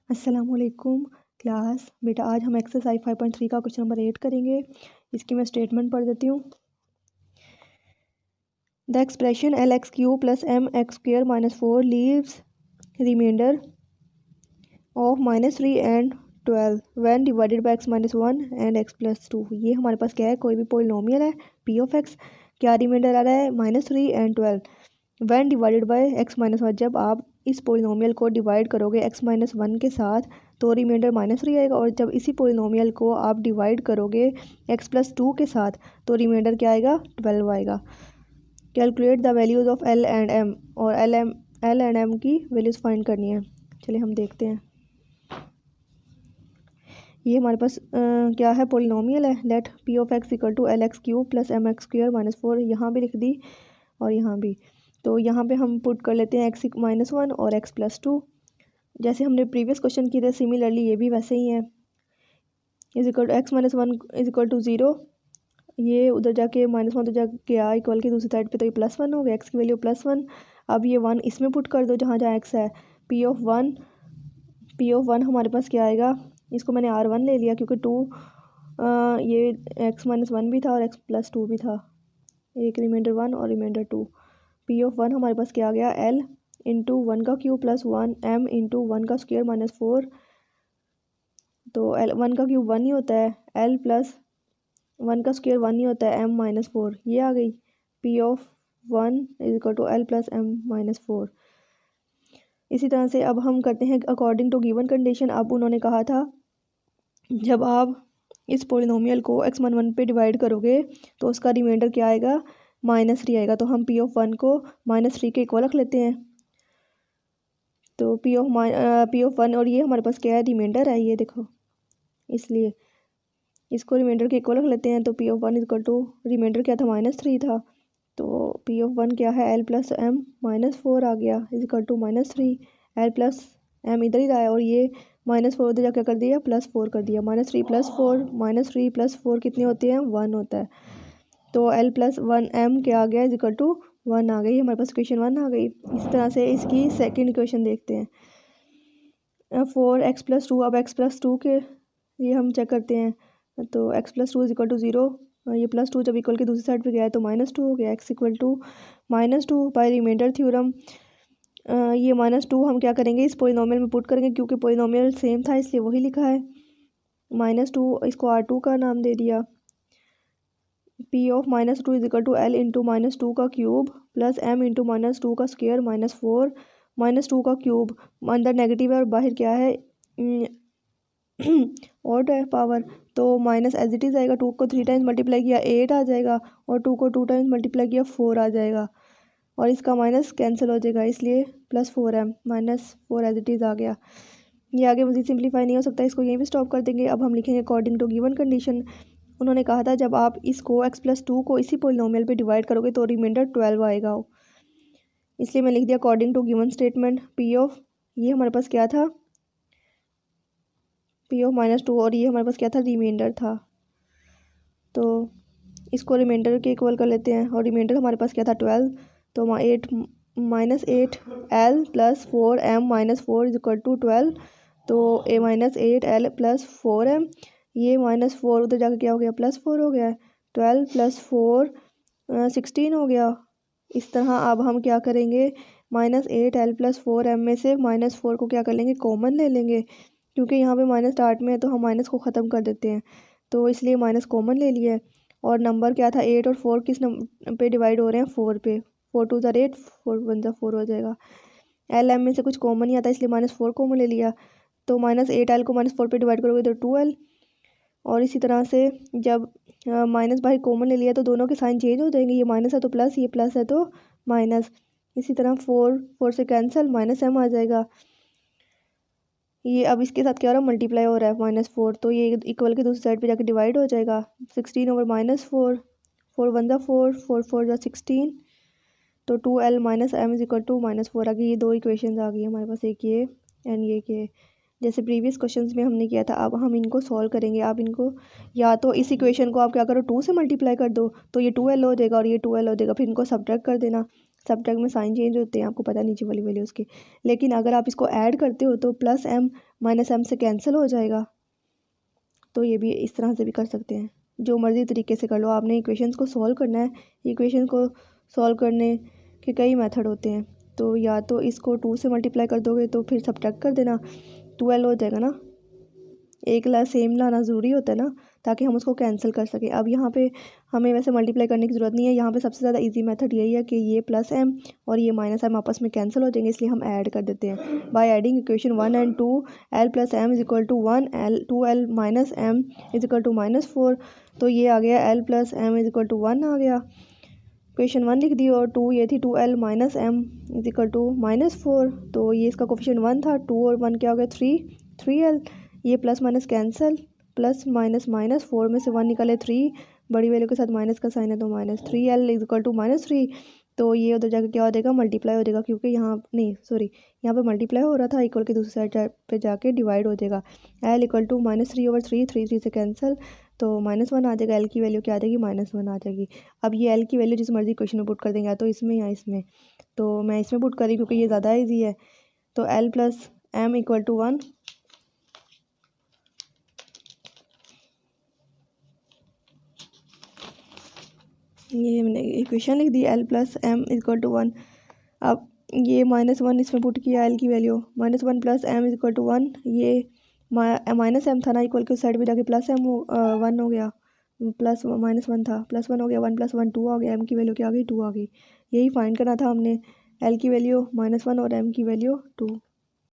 अस्सलामुअलैकुम क्लास। बेटा आज हम एक्सरसाइज 5.3 का क्वेश्चन नंबर 8 करेंगे। इसकी मैं स्टेटमेंट पढ़ देती हूँ। The expression L X cube plus M X square minus 4 leaves remainder of -3 and 12 when divided by X minus 1 and X plus 2। ये हमारे पास क्या है, कोई भी पॉलिनोमियल है पी ऑफ एक्स। क्या रिमाइंडर आ रहा है, -3 and 12 when divided by X minus 1। जब आप इस पॉलिनोमियल को डिवाइड करोगे एक्स माइनस 1 के साथ तो रिमाइंडर -3 आएगा, और जब इसी पॉलिनोमियल को आप डिवाइड करोगे एक्स प्लस 2 के साथ तो रिमाइंडर क्या आएगा, 12 आएगा। Calculate the values of L and M, और एल एंड एम की वैल्यूज़ फाइंड करनी है। चलिए हम देखते हैं। ये हमारे पास क्या है, पॉलिनोमियल है। Let P of X equal to L X cube plus M X square minus 4। यहाँ भी लिख दी और यहाँ भी। तो यहाँ पे हम पुट कर लेते हैं एक्स माइनस 1 और एक्स प्लस 2, जैसे हमने प्रीवियस क्वेश्चन किए थे। सिमिलरली ये भी वैसे ही है। Is equal to X minus 1 is equal to 0। ये उधर जाके -1 उधर जाके आ इक्वल की दूसरी साइड पे, तो ये +1 हो गया, एक्स की वैल्यू +1। अब ये 1 इसमें पुट कर दो जहाँ जहाँ एक्स है। पी ऑफ वन हमारे पास क्या आएगा, इसको मैंने R1 ले लिया क्योंकि 2 ये एक्स माइनस 1 भी था और एक्स प्लस 2 भी था। एक रिमाइंडर 1 और रिमाइंडर 2। पी ऑफ 1 हमारे पास क्या आ गया, L इंटू 1 का क्यूब प्लस 1 M इंटू 1 का स्क्वायर माइनस 4। तो L 1 का क्यूब 1 ही होता है, L प्लस 1 का स्क्वायर 1 ही होता है, M माइनस 4। ये आ गई P of 1 is equal to L plus M minus 4। इसी तरह से अब हम करते हैं अकॉर्डिंग टू गिवन कंडीशन। अब उन्होंने कहा था जब आप इस पॉलिनोमियल को x1 पे डिवाइड करोगे तो उसका रिमाइंडर क्या आएगा, -3 आएगा। तो हम P ऑफ 1 को -3 के इक्वल रख लेते हैं। तो P ऑफ 1, और ये हमारे पास क्या है, रिमाइंडर है, ये देखो, इसलिए इसको रिमाइंडर के इक्वल रख लेते हैं। तो P of 1 is equal to, remainder क्या था, -3 था, तो P ऑफ 1 क्या है, L प्लस M माइनस 4 आ गया is equal to -3। L plus M इधर ही रहा है, और ये -4 उधर जा क्या कर दिया, +4 कर दिया। -3 + 4, -3 + 4 कितने होते हैं, 1 होता है। तो L प्लस 1 M क्या आ गया, इज इक्वल टू 1 आ गई। हमारे पास इक्वेशन 1 आ गई। इसी तरह से इसकी सेकेंड इक्वेशन देखते हैं। 4x प्लस 2, अब x प्लस 2 के ये हम चेक करते हैं। तो x plus 2 is equal to 0, ये +2 जब इक्वल के दूसरी साइड पे गया है तो -2 हो गया। x equal to -2 by remainder theorem. ये -2 हम क्या करेंगे, इस पॉलिनोमियल में पुट करेंगे, क्योंकि पॉलिनोमियल सेम था इसलिए वही लिखा है। -2 इसको R2 का नाम दे दिया। P of -2 is equal to L into -2 का क्यूब प्लस M इंटू -2 का स्क्वायर माइनस 4। -2 का क्यूब अंदर नेगेटिव है और बाहर क्या है, ऑड है पावर, तो माइनस एज इट इज़ आएगा। 2 को 3 टाइम्स मल्टीप्लाई किया 8 आ जाएगा, और 2 को 2 टाइम्स मल्टीप्लाई किया 4 आ जाएगा, और इसका माइनस कैंसिल हो जाएगा, इसलिए +4 M -4 एज इट इज़ आ गया। ये आगे मज़ीद सिंप्लीफाई नहीं हो सकता, इसको यहीं पे स्टॉप कर देंगे। अब हम लिखेंगे अकॉर्डिंग टू गिवन कंडीशन। उन्होंने कहा था जब आप इसको x प्लस 2 को इसी पॉलिनोमियल पे डिवाइड करोगे तो रिमाइंडर 12 आएगा, इसलिए मैं लिख दिया according to given statement. P of, ये हमारे पास क्या था, P ऑफ -2, और ये हमारे पास क्या था, रिमाइंडर था। तो इसको रिमाइंडर के इक्वल कर लेते हैं, और रिमाइंडर हमारे पास क्या था, 12। तो 8 -8 L plus 4 M minus 4 is equal to 12। तो -8 L प्लस 4 M, ये -4 उधर जाकर क्या हो गया, +4 हो गया। 12 + 4 16 हो गया। इस तरह अब हम क्या करेंगे, -8 L प्लस 4 M में से -4 को क्या कर लेंगे, कॉमन ले लेंगे, क्योंकि यहाँ पे माइनस स्टार्ट में है तो हम माइनस को ख़त्म कर देते हैं, तो इसलिए माइनस कॉमन ले लिया है। और नंबर क्या था, 8 और 4 किस नंबर पे डिवाइड हो रहे हैं, 4 पे। 4 2 ज़ा 8, 4 1 ज़ा 4 हो जाएगा। L M में से कुछ कॉमन नहीं आता, इसलिए -4 कॉमन ले लिया। तो -8 L को -4 पे डिवाइड करोगे तो 2L। और इसी तरह से जब माइनस बाहर कॉमन ले लिया तो दोनों के साइन चेंज हो जाएंगे, ये माइनस है तो प्लस, ये प्लस है तो माइनस। इसी तरह 4 से कैंसिल, -M आ जाएगा। ये अब इसके साथ क्या हो रहा है, मल्टीप्लाई हो रहा है, -4, तो ये इक्वल के दूसरी साइड पे जाके डिवाइड हो जाएगा। 16 ओवर -4, 4 1 ज़ा 4, 4 4 ज़ा 16। तो 2L -M is equal to -4 आ गई। ये दो इक्वेशन आ गई हमारे पास, एक ये एंड ये जैसे प्रीवियस क्वेश्चंस में हमने किया था। अब हम इनको सॉल्व करेंगे। आप इनको या तो इस इक्वेशन को आप क्या करो, 2 से मल्टीप्लाई कर दो तो ये 2L हो जाएगा, और ये 2L हो जाएगा, फिर इनको सब्ट्रैक्ट कर देना। सब्ट्रैक्ट में साइन चेंज होते हैं, आपको पता है नीचे वाली वैल्यूज़ के। लेकिन अगर आप इसको ऐड करते हो तो प्लस एम माइनस एम से कैंसिल हो जाएगा। तो ये भी इस तरह से भी कर सकते हैं, जो मर्ज़ी तरीके से कर लो। आपने इक्वेशंस को सॉल्व करना है। इक्वेशन को सॉल्व करने के कई मेथड होते हैं। तो या तो इसको 2 से मल्टीप्लाई कर दोगे तो फिर सब्ट्रैक्ट कर देना, 12 हो जाएगा ना। एक सेम लाना ज़रूरी होता है ना, ताकि हम उसको कैंसिल कर सकें। अब यहाँ पे हमें वैसे मल्टीप्लाई करने की ज़रूरत नहीं है। यहाँ पे सबसे ज़्यादा इजी मेथड यही है कि ये प्लस एम और ये माइनस एम आपस में कैंसिल हो जाएंगे, इसलिए हम ऐड कर देते हैं। By adding equation 1 and 2 L plus M is equal to 1 L 2 L minus M is equal to -4। तो ये आ गया L plus M is equal to 1 आ गया। इक्वेशन 1 लिख दी और 2 ये थी 2l minus M is equal to -4। तो ये इसका कोफिशिएंट 1 था, 2 और 1 क्या हो गया 3l। ये plus minus cancel, plus minus -4 में से 1 निकाले 3, बड़ी वैल्यू के साथ माइनस का साइन है तो -3l इज इक्वल टू -3। तो ये उधर जाकर क्या हो जाएगा, मल्टीप्लाई हो जाएगा, क्योंकि यहाँ नहीं सॉरी यहाँ पे मल्टीप्लाई हो रहा था, इक्वल के दूसरी साइड पे जाके डिवाइड हो जाएगा। l इक्वल टू -3/3, 3 से कैंसिल, तो -1 आ जाएगा। l की वैल्यू क्या आ जाएगी, -1 आ जाएगी। अब ये l की वैल्यू जिस मर्जी क्वेश्चन में पुट कर देंगे, या तो इसमें या इसमें। तो मैं इसमें पुट करी क्योंकि ये ज़्यादा ईजी है। तो l plus M equal to 1, ये हमने इक्वेशन लिख दी, l plus M equal to 1। अब ये -1 इसमें पुट किया, l की value -1 plus M is equal to 1। ये माइनस एम था ना, इक्वल के साइड पे जाके प्लस एम 1 हो गया, प्लस -1 था, +1 हो गया, 1 + 1 2 आ गया, एम की वैल्यू क्या आ गई 2 आ गई। यही फाइंड करना था हमने, l की वैल्यू -1 और m की वैल्यू 2।